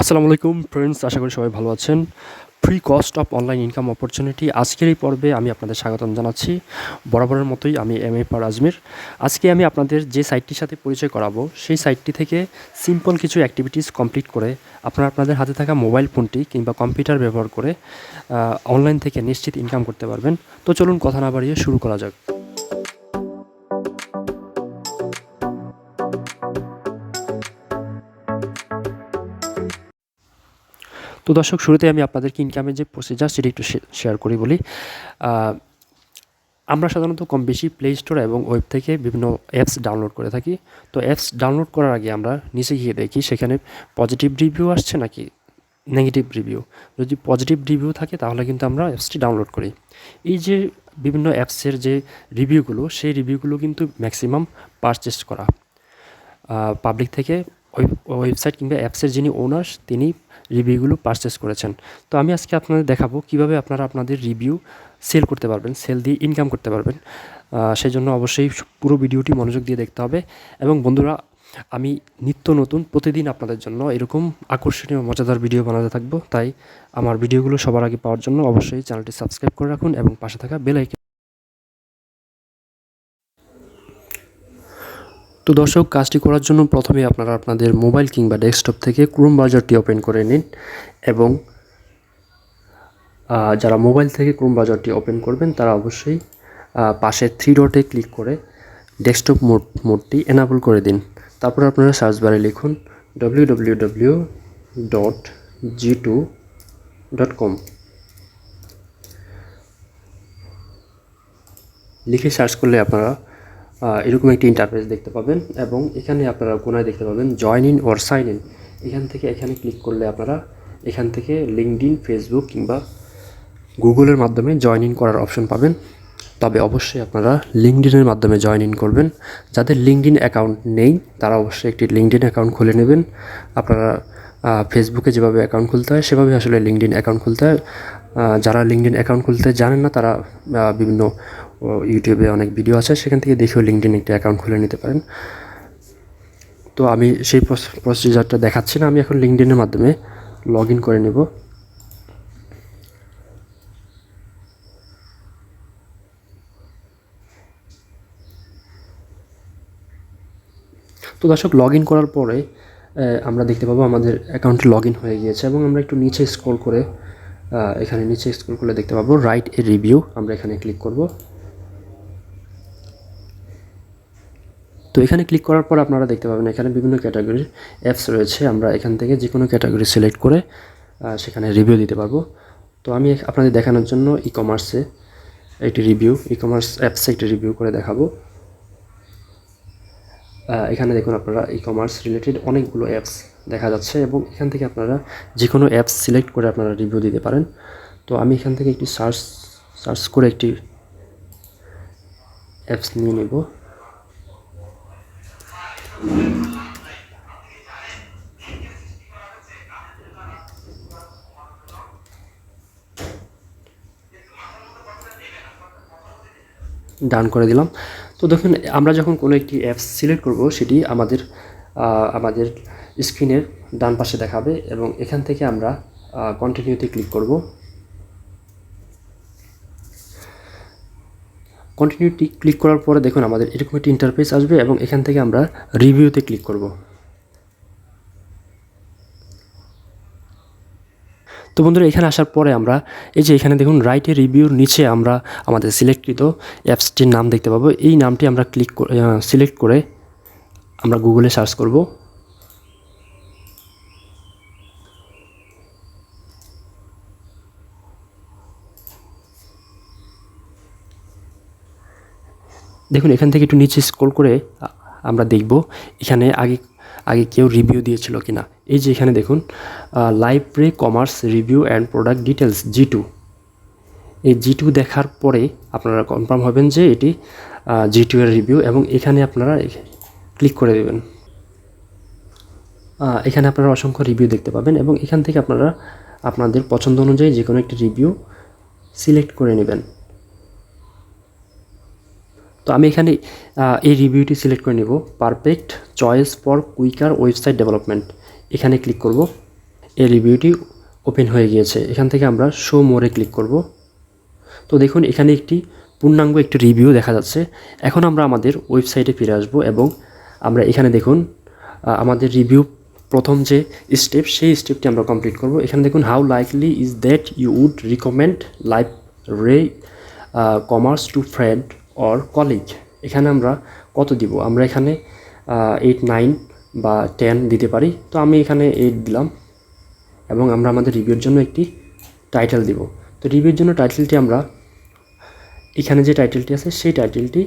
আসসালামু আলাইকুম ফ্রেন্ডস, আশা করি সবাই ভালো আছেন। Free cost of online income opportunity আজকের এই পর্বে আমি আপনাদের স্বাগতম জানাচ্ছি। বরাবরের মতোই আমি এম.এ. পার আজমির। আজকে আমি আপনাদের যে সাইটটির সাথে পরিচয় করাবো, সেই সাইটটি থেকে সিম্পল কিছু অ্যাক্টিভিটিস কমপ্লিট করে আপনারা আপনাদের হাতে থাকা মোবাইল ফোনটি কিংবা কম্পিউটার ব্যবহার করে অনলাইন থেকে নিশ্চিত ইনকাম করতে পারবেন। তো চলুন কথা না বাড়িয়ে শুরু করা যাক। তো দর্শক, শুরুতে আমি আপনাদেরকে ইনকামের যে প্রসিজার সেটি একটু শেয়ার করি বলি। আমরা সাধারণত কম বেশি প্লে স্টোর এবং ওয়েব থেকে বিভিন্ন অ্যাপস ডাউনলোড করে থাকি। তো অ্যাপস ডাউনলোড করার আগে আমরা নিচে গিয়ে দেখি সেখানে পজিটিভ রিভিউ আসছে নাকি নেগেটিভ রিভিউ। যদি পজিটিভ রিভিউ থাকে তাহলে কিন্তু আমরা অ্যাপসটি ডাউনলোড করি। এই যে বিভিন্ন অ্যাপসের যে রিভিউগুলো, সেই রিভিউগুলো কিন্তু ম্যাক্সিমাম পারচেস করা পাবলিক থেকে। ওয়েবসাইট কিংবা অ্যাপসের যিনি ওনার, তিনি রিভিউগুলো পারচেস করেছেন। তো আমি আজকে আপনাদের দেখাবো কিভাবে আপনারা আপনাদের রিভিউ সেল করতে পারবেন, সেল দিয়ে ইনকাম করতে পারবেন। সেই জন্য অবশ্যই পুরো ভিডিওটি মনোযোগ দিয়ে দেখতে হবে। এবং বন্ধুরা, আমি নিত্য নতুন প্রতিদিন আপনাদের জন্য এরকম আকর্ষণীয় মজাদার ভিডিও বানাতে থাকবো। তাই আমার ভিডিওগুলো সবার আগে পাওয়ার জন্য অবশ্যই চ্যানেলটি সাবস্ক্রাইব করে রাখুন এবং পাশে থাকা বেল আইকন। তো দর্শক, কাজটি করার জন্য প্রথমে আপনারা আপনাদের মোবাইল কিংবা ডেস্কটপ থেকে ক্রোম ব্রাউজারটি ওপেন করে নিন। এবং যারা মোবাইল থেকে ক্রোম ব্রাউজারটি ওপেন করবেন তারা অবশ্যই পাশে থ্রি ডটে ক্লিক করে ডেস্কটপ মোডটি এনাবল করে দিন। তারপর আপনারা সার্চ বারে লিখুন www.g2.com। লিখে সার্চ করলে আপনারা এরকম একটি ইন্টারফেস দেখতে পাবেন এবং এখানে আপনারা কোনায় দেখতে পাবেন join in or sign in. এখানে ক্লিক করলে আপনারা এখান থেকে লিঙ্কডইন, ফেসবুক কিংবা গুগলের মাধ্যমে জয়েন ইন করার অপশন পাবেন। তবে অবশ্যই আপনারা লিঙ্কডইনের মাধ্যমে জয়েন ইন করবেন। যাদের লিঙ্কডইন অ্যাকাউন্ট নেই তারা অবশ্যই একটি লিঙ্কডইন অ্যাকাউন্ট খুলে নেবেন। আপনারা ফেসবুকে যেভাবে অ্যাকাউন্ট খুলতে হয় সেভাবে আসলে লিঙ্কডইন অ্যাকাউন্ট খুলতে হয়। যারা লিঙ্কডইন অ্যাকাউন্ট খুলতে জানেন না তারা বিভিন্ন ইউটিউবে অনেক ভিডিও আছে, সেখান থেকে দেখেও লিঙ্কডইন একটি অ্যাকাউন্ট খুলে নিতে পারেন। তো আমি সেই প্রসিজারটা দেখাচ্ছি না, আমি এখন লিঙ্কডইনের মাধ্যমে লগ ইন করে নেব। তো দর্শক, লগ ইন করার পরে আমরা দেখতে পাবো আমাদের অ্যাকাউন্টে লগ ইন হয়ে গিয়েছে এবং আমরা একটু নিচে স্ক্রল করে এখানে নিচে স্ক্রল করলে দেখতে পাবো রাইট এ রিভিউ। আমরা এখানে ক্লিক করব। তো এখানে ক্লিক করার পর আপনারা দেখতে পাবেন এখানে বিভিন্ন ক্যাটাগরির অ্যাপস রয়েছে। আমরা এখান থেকে যে কোনো ক্যাটাগরি সিলেক্ট করে সেখানে রিভিউ দিতে পারবো। তো আমি আপনাদের দেখানোর জন্য ই কমার্সে একটি রিভিউ করে দেখাবো। এখানে দেখুন আপনারা ই কমার্স রিলেটেড অনেকগুলো অ্যাপস দেখা যাচ্ছে এবং এখান থেকে আপনারা যে কোনো অ্যাপস সিলেক্ট করে আপনারা রিভিউ দিতে পারেন। তো আমি এখান থেকে একটি সার্চ করে একটি অ্যাপস নিয়ে নেব। ডান করে দিলাম। তো দেখুন, আমরা যখন কোনো একটি অ্যাপস সিলেক্ট করব সেটি আমাদের স্ক্রিনের ডান পাশে দেখাবে এবং এখান থেকে আমরা কন্টিনিউতে ক্লিক করব। কন্টিনিউটি ক্লিক করার পরে দেখুন আমাদের এরকম একটি ইন্টারফেস আসবে এবং এখান থেকে আমরা রিভিউতে ক্লিক করব। তো বন্ধুরা, এখানে আসার পরে আমরা এই যে এখানে দেখুন রাইটে রিভিউর নিচে আমরা আমাদের সিলেক্টকৃত অ্যাপসটির নাম দেখতে পাবো। এই নামটি আমরা সিলেক্ট করে আমরা গুগলে সার্চ করব। দেখুন এখান থেকে একটু নিচে স্ক্রল করে আমরা দেখব এখানে আগে কেউ রিভিউ দিয়েছিল কিনা। এই যে এখানে দেখুন library commerce review and product details G2। এই G2 দেখার পরে আপনারা কনফার্ম হবেন যে এটি G2 এর রিভিউ এবং এখানে আপনারা ক্লিক করে দেবেন। এখানে আপনারা অসংখ্য রিভিউ দেখতে পাবেন এবং এখান থেকে আপনারা আপনাদের পছন্দ অনুযায়ী যে কোনো একটি রিভিউ সিলেক্ট করে নেবেন। তো আমি এখানে এই রিভিউটি সিলেক্ট করে নেব, perfect choice for quicker website development. এখানে ক্লিক করব। এই রিভিউটি ওপেন হয়ে গিয়েছে। এখান থেকে আমরা শো মোরে ক্লিক করব। তো দেখুন এখানে একটি পূর্ণাঙ্গ একটি রিভিউ দেখা যাচ্ছে। এখন আমরা আমাদের ওয়েবসাইটে ফিরে আসব এবং আমরা এখানে দেখুন আমাদের রিভিউ প্রথম যে স্টেপ সেই স্টেপটি আমরা কমপ্লিট করব। এখানে দেখুন how likely is that you would recommend live রে commerce to friend or colleague. এখানে আমরা কত দিব, আমরা এখানে 8, 9 বা 10 দিতে পারি। তো আমি এখানে 8 দিলাম এবং আমরা আমাদের রিভিউর জন্য একটি টাইটেল দিব। তো রিভিউর জন্য টাইটেলটি আমরা এখানে যে টাইটেলটি আছে সেই টাইটেলটি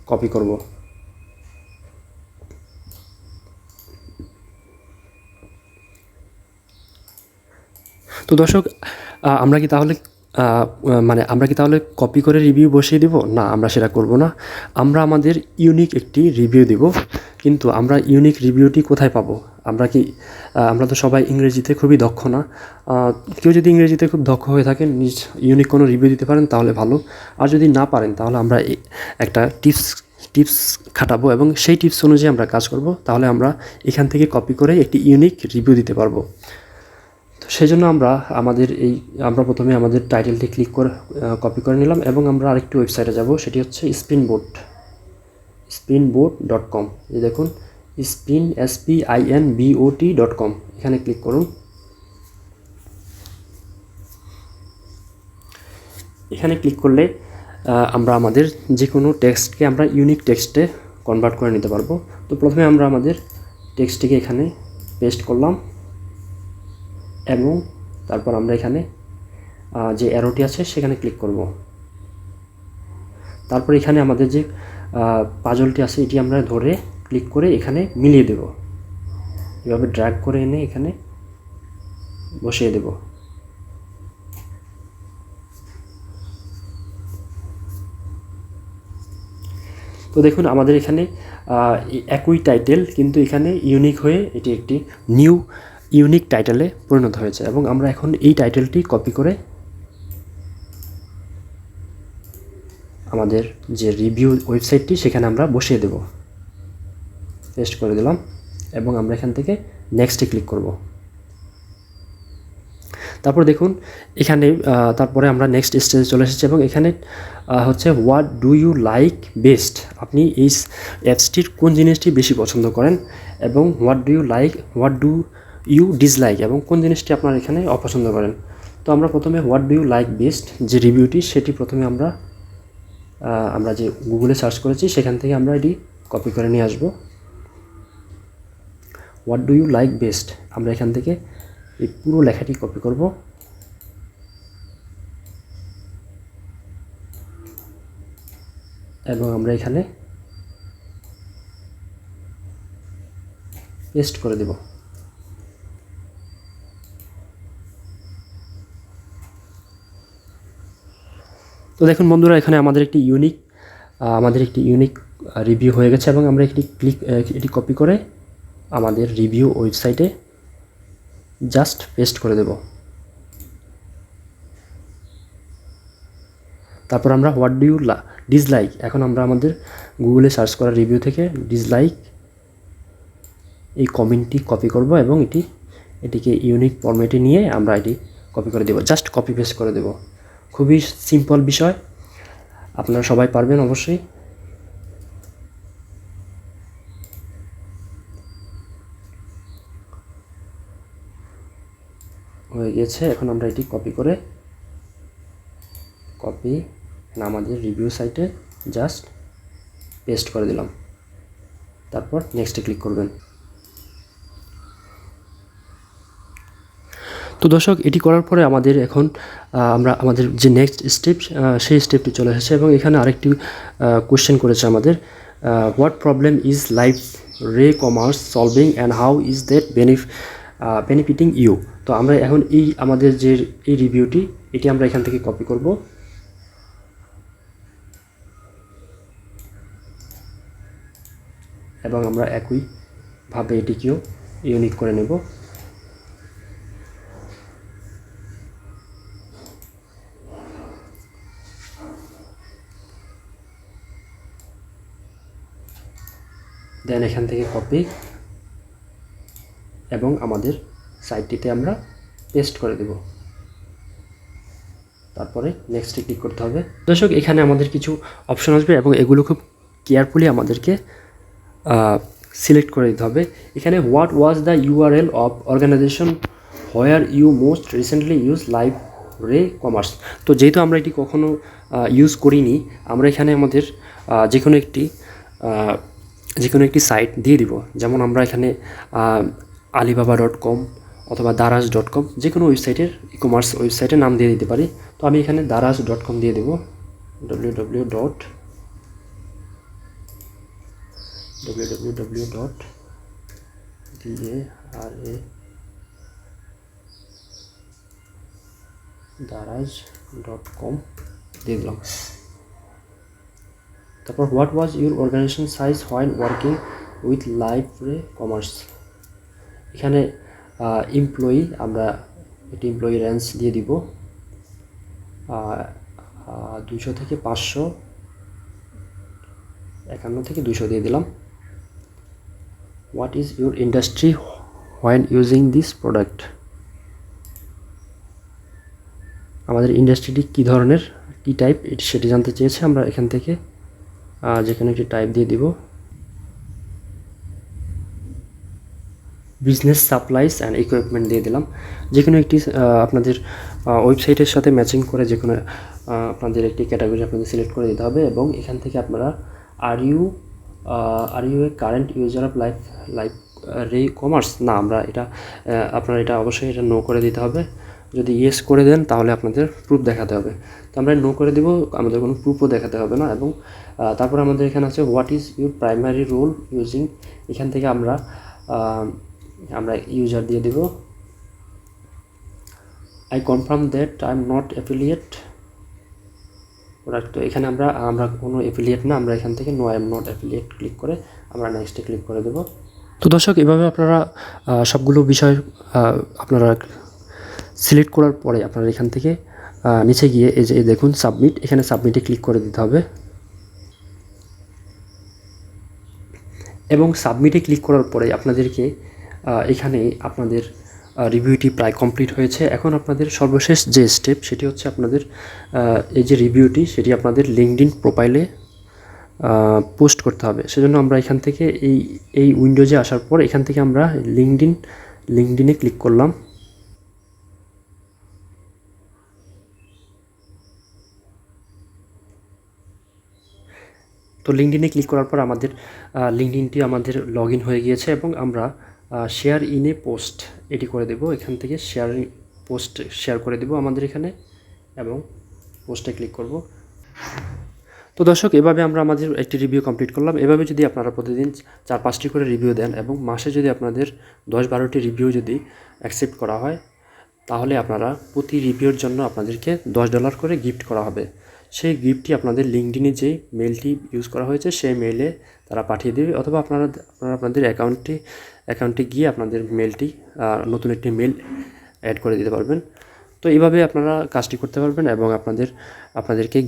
কপি করব। তো দর্শক আমরা কি তাহলে কপি করে রিভিউ বসিয়ে দিব? না, আমরা সেটা করব না। আমরা আমাদের ইউনিক একটি রিভিউ দিব। কিন্তু আমরা ইউনিক রিভিউটি কোথায় পাবো? আমরা তো সবাই ইংরেজিতে খুবই দক্ষ না। কেউ যদি ইংরেজিতে খুব দক্ষ হয়ে থাকেন, ইউনিক কোনো রিভিউ দিতে পারেন তাহলে ভালো। আর যদি না পারেন তাহলে আমরা একটা টিপস খাটাবো এবং সেই টিপস অনুযায়ী আমরা কাজ করব। তাহলে আমরা এখান থেকে কপি করে একটি ইউনিক রিভিউ দিতে পারবো। তো সেই জন্য আমরা প্রথমে আমাদের টাইটেলটি কপি করে নিলাম এবং আমরা আরেকটি ওয়েবসাইটে যাব, সেটি হচ্ছে spinboard.com। এই দেখুন spinboard.com, এখানে ক্লিক করুন। এখানে ক্লিক করলে আমরা আমাদের যে কোনো টেক্সটকে আমরা ইউনিক টেক্সটে কনভার্ট করে নিতে পারবো। তো প্রথমে আমরা আমাদের টেক্সটটিকে এখানে পেস্ট করলাম এবং তারপর আমরা এখানে যে অ্যারোটি আছে সেখানে ক্লিক করব। তারপর এখানে আমাদের যে পাজলটি আছে এটি আমরা ধরে ক্লিক করে এখানে মিলিয়ে দেব। এভাবে ড্র্যাগ করে এনে এখানে বসিয়ে দেব। তো দেখুন আমাদের এখানে একই টাইটেল, কিন্তু এখানে ইউনিক হয়ে এটি একটি নিউ ইউনিক টাইটেলে পরিণত হয়েছে এবং আমরা এখন এই টাইটেলটি কপি করে আমাদের যে রিভিউ ওয়েবসাইটটি সেখানে আমরা বসিয়ে দেব। পেস্ট করে দিলাম এবং আমরা এখান থেকে নেক্সটে ক্লিক করব। তারপর দেখুন এখানে তারপরে আমরা নেক্সট স্টেজে চলে এসেছি এবং এখানে হচ্ছে what do you like best. আপনি এই অ্যাপসটির কোন জিনিসটি বেশি পছন্দ করেন এবং হোয়াট ডু ইউ ডিসলাইক, এবং কোন জিনিসটি আপনার এখানে অপছন্দ করেন। তো আমরা প্রথমে what do you like best যে রিভিউটি সেটি প্রথমে আমরা যে গুগলে সার্চ করেছি সেখান থেকে আমরা এটি কপি করে নিয়ে আসব। What do you like best, আমরা এখান থেকে এই পুরো লেখাটি কপি করব এবং আমরা এখানে পেস্ট করে দেব। তো দেখুন বন্ধুরা, এখানে আমাদের একটি ইউনিক রিভিউ হয়ে গেছে এবং আমরা এটি কপি করে আমাদের রিভিউ ওয়েবসাইটে জাস্ট পেস্ট করে দেব। তারপর আমরা হোয়াট ডু ইউ ডিসলাইক, এখন আমরা আমাদের গুগলে সার্চ করা রিভিউ থেকে ডিসলাইক এই কমেন্টটি কপি করব এবং এটিকে ইউনিক ফরম্যাটে নিয়ে আমরা এটি কপি করে দেব, জাস্ট কপি পেস্ট করে দেব। খুবই সিম্পল বিষয়, আপনারা সবাই পারবেন অবশ্যই। হয়ে গেছে, এখন আমরা এটি কপি আমাদের রিভিউ সাইটে জাস্ট পেস্ট করে দিলাম। তারপর নেক্সটে ক্লিক করবেন। তো দর্শক, এটি করার পরে আমাদের এখন আমাদের যে নেক্সট স্টেপ সেই স্টেপটি চলে এসেছে এবং এখানে আরেকটি কোশ্চেন করেছে আমাদের, হোয়াট প্রবলেম ইজ লাইভ রে Commerce solving and how is that benefiting you. তো আমরা এখন আমাদের যে এই রিভিউটি এটি আমরা এখান থেকে কপি করব এবং আমরা একইভাবে এটিকেও ইউনিক করে নেব। দেন এখান থেকে কপি এবং আমাদের সাইটটিতে আমরা পেস্ট করে দেব। তারপরে নেক্সটে ক্লিক করতে হবে। দর্শক, এখানে আমাদের কিছু অপশন আসবে এবং এগুলো খুব কেয়ারফুলি আমাদেরকে সিলেক্ট করে দিতে হবে। এখানে what was the URL of organization where you most recently use Live রে কমার্স। তো যেহেতু আমরা এটি কখনো ইউজ করিনি, আমরা এখানে আমাদের যে কোনো একটি সাইট দিয়ে দিব। যেমন আমরা এখানে alibaba.com অথবা daraz.com যে কোনো ওয়েবসাইটের ই-কমার্স ওয়েবসাইটের নাম দিয়ে দিতে পারি। তো আমি এখানে daraz.com দিয়ে দেব। daraz.com দিয়ে দিলাম। তারপর what was your organization size while working with Live রে কমার্স। এখানে এমপ্লয়ি আমরা একটি এমপ্লয়ি রেঞ্জ দিয়ে দিব 200 থেকে 500, 51 থেকে 200 দিয়ে দিলাম। What is your industry when using this product. আমাদের ইন্ডাস্ট্রিটি কী ধরনের, কী টাইপ সেটি জানতে চেয়েছে। আমরা এখান থেকে যেখানে একটি টাইপ দিয়ে দিব। বিজনেস সাপ্লাইস অ্যান্ড ইকুইপমেন্ট দিয়ে দিলাম। যে কোনো একটি আপনাদের ওয়েবসাইটের সাথে ম্যাচিং করে যে কোনো আপনাদের একটি ক্যাটাগরি আপনাদের সিলেক্ট করে দিতে হবে। এবং এখান থেকে আপনারা are you a current user of Live রে কমার্স, না আমরা এটা আপনারা এটা অবশ্যই এটা নো করে দিতে হবে। যদি ইয়েস করে দেন তাহলে আপনাদের প্রুফ দেখাতে হবে। তো আমরা নো করে দেব, আমাদের কোনো প্রুফও দেখাতে হবে না। এবং তারপর আমাদের এখানে আছে what is your primary role using. এখান থেকে আমরা ইউজার দিয়ে দেব। I confirm that I am not affiliate product. তো এখানে আমরা কোনো অ্যাফিলিয়েট না, আমরা এখান থেকে no I am not affiliate click করে আমরা নেক্সটে ক্লিক করে দেব। তো দর্শক, এভাবে আপনারা সবগুলো বিষয় আপনারা সিলেক্ট করার পরে আপনারা এখান থেকে নিচে গিয়ে এই যে দেখুন সাবমিট, এখানে সাবমিটে ক্লিক করে দিতে হবে। এবং সাবমিটে ক্লিক করার পরে আপনাদেরকে এখানে আপনাদের রিভিউটি প্রায় কমপ্লিট হয়েছে। এখন আপনাদের সর্বশেষ যে স্টেপ সেটি হচ্ছে আপনাদের এই যে রিভিউটি সেটি আপনাদের লিঙ্কডইন প্রোফাইলে পোস্ট করতে হবে। সেজন্য আমরা এখান থেকে এই উইন্ডোজে আসার পর এখান থেকে আমরা লিঙ্কডইনে ক্লিক করলাম। তো লিঙ্কডইনে ক্লিক করার পর আমাদের লিঙ্কডইনটি আমাদের লগ ইন হয়ে গিয়েছে এবং আমরা শেয়ার ইন এ পোস্ট এটি করে দেব। এখান থেকে শেয়ার করে দেব আমাদের এখানে এবং পোস্টে ক্লিক করব। তো দর্শক, এভাবে আমরা আমাদের একটি রিভিউ কমপ্লিট করলাম। এভাবে যদি আপনারা প্রতিদিন 4-5টি করে রিভিউ দেন এবং মাসে যদি আপনাদের 10-12টি রিভিউ যদি অ্যাকসেপ্ট করা হয়, তাহলে আপনারা প্রতি রিভিউর জন্য আপনাদেরকে $10 করে গিফট করা হবে। সেই গিফটটি আপনাদের লিঙ্কডইনে যে মেলটি ইউজ করা হয়েছে সেই মেলে তারা পাঠিয়ে দেবে, অথবা আপনারা আপনাদের অ্যাকাউন্টে গিয়ে আপনাদের মেলটি নতুন একটি মেল অ্যাড করে দিতে পারবেন। তো এইভাবে আপনারা কাজটি করতে পারবেন এবং আপনাদেরকে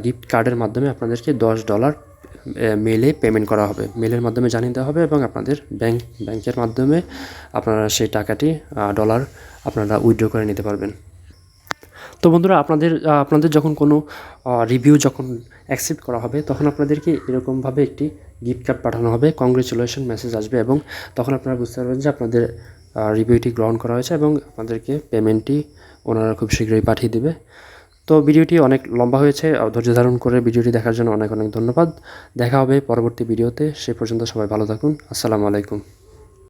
গিফট কার্ডের মাধ্যমে আপনাদেরকে $10 মেলে পেমেন্ট করা হবে, মেলের মাধ্যমে জানিয়ে দেওয়া হবে এবং আপনাদের ব্যাংকের মাধ্যমে আপনারা সেই টাকাটি ডলার আপনারা উইথড্র করে নিতে পারবেন। তো বন্ধুরা, আপনাদের যখন কোনো রিভিউ যখন অ্যাকসেপ্ট করা হবে তখন আপনাদেরকে এরকমভাবে একটি গিফট কার্ড পাঠানো হবে, কংগ্রেচুলেশন মেসেজ আসবে এবং তখন আপনারা বুঝতে পারবেন যে আপনাদের রিভিউটি গ্রহণ করা হয়েছে এবং আপনাদেরকে পেমেন্টটি ওনারা খুব শীঘ্রই পাঠিয়ে দেবে। তো ভিডিওটি অনেক লম্বা হয়েছে, ধৈর্য ধারণ করে ভিডিওটি দেখার জন্য অনেক ধন্যবাদ। দেখা হবে পরবর্তী ভিডিওতে। সে পর্যন্ত সবাই ভালো থাকুন। আসসালামু আলাইকুম।